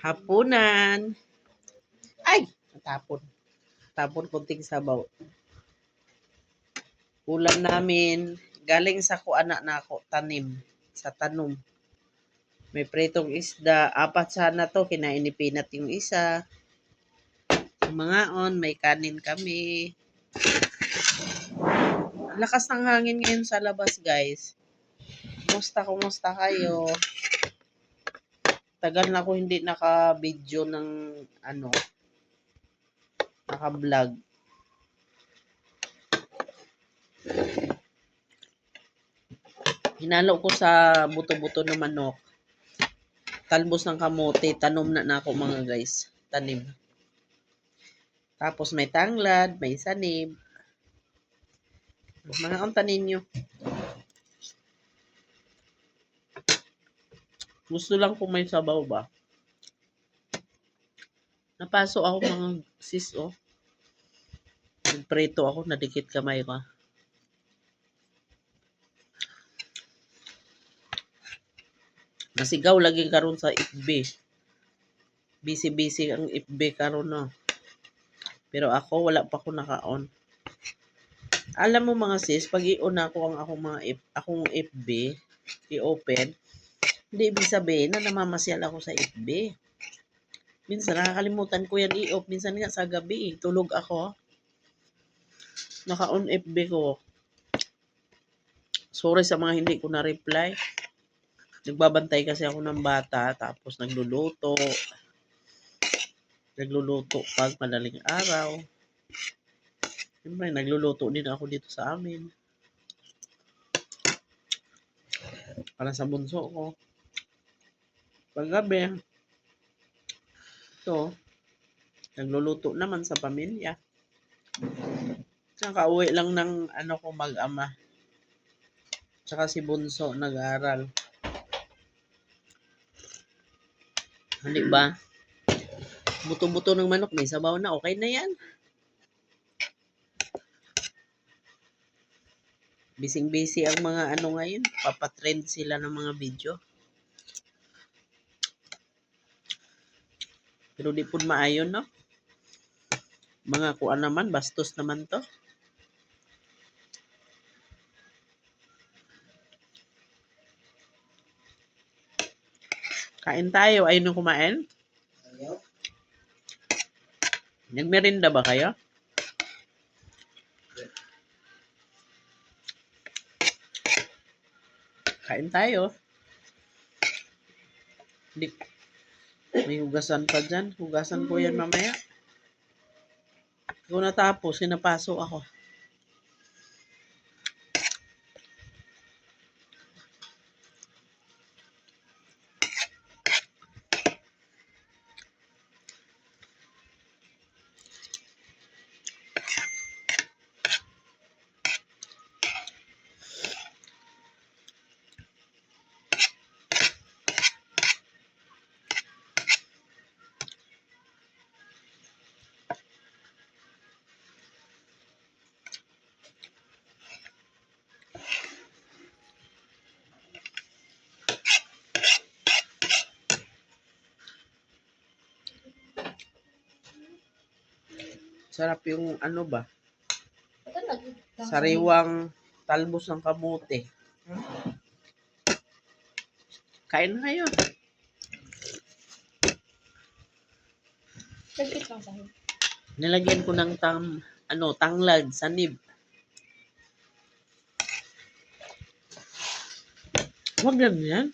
Hapunan. Ay! Tapon. Tapon konting sabaw. Ulam namin, galing sa kuana na ako, tanim. Sa tanom. May pritong isda. 4 sana to, kinain ni Pinat yung isa. Mga may kanin kami. Lakas ng hangin ngayon sa labas, guys. Kumusta kayo? Tagal na ako hindi naka-video ng naka-vlog. Hinalo ko sa buto-buto ng manok. Talbos ng kamote, tanom na ako mga guys. Tanim. Tapos may tanglad, may sanib. Mga tanin nyo. Gusto lang kung may sabaw ba. Napasok ako mga sis, oh. Nagprito ako, nadikit kamay ko. Nasigaw lagi karon sa FB. Busy ang FB karon, no. Pero ako, wala pa ako naka-on. Alam mo mga sis, pag i-on ako ang akong FB, i-open, hindi ibig sabihin na namamasyal ako sa FB. Minsan nakakalimutan ko yan i-off. Minsan nga sa gabi, tulog ako. Naka-on FB ko. Sorry sa mga hindi ko na-reply. Nagbabantay kasi ako ng bata, tapos nagluluto. Nagluluto pag madaling araw. Siyempre, nagluluto din ako dito sa amin. Para sa bunso ko. Paggabi, ito, nagluluto naman sa pamilya. Tsaka uwi lang ng ko mag-ama. Tsaka si bunso nag-aaral. Hindi ba? Buto-buto ng manok, may sabaw na, okay na yan. Bising-busy ang mga ngayon. Papatrend sila ng mga video. Pero di po maayon, no? Mga kuan naman, bastos naman to. Kain tayo. Ayaw nyo kumain? Nagmerinda ba kayo? Kain tayo. Hindi. May hugasan pa dyan. Hugasan ko yan mamaya. Kung natapos, sinapasok ako. Sarap yung ba? Sariwang talbos ng kamote. Kain na kayo. Nilagyan ko ng tanglad, sanib. Huwag ganyan.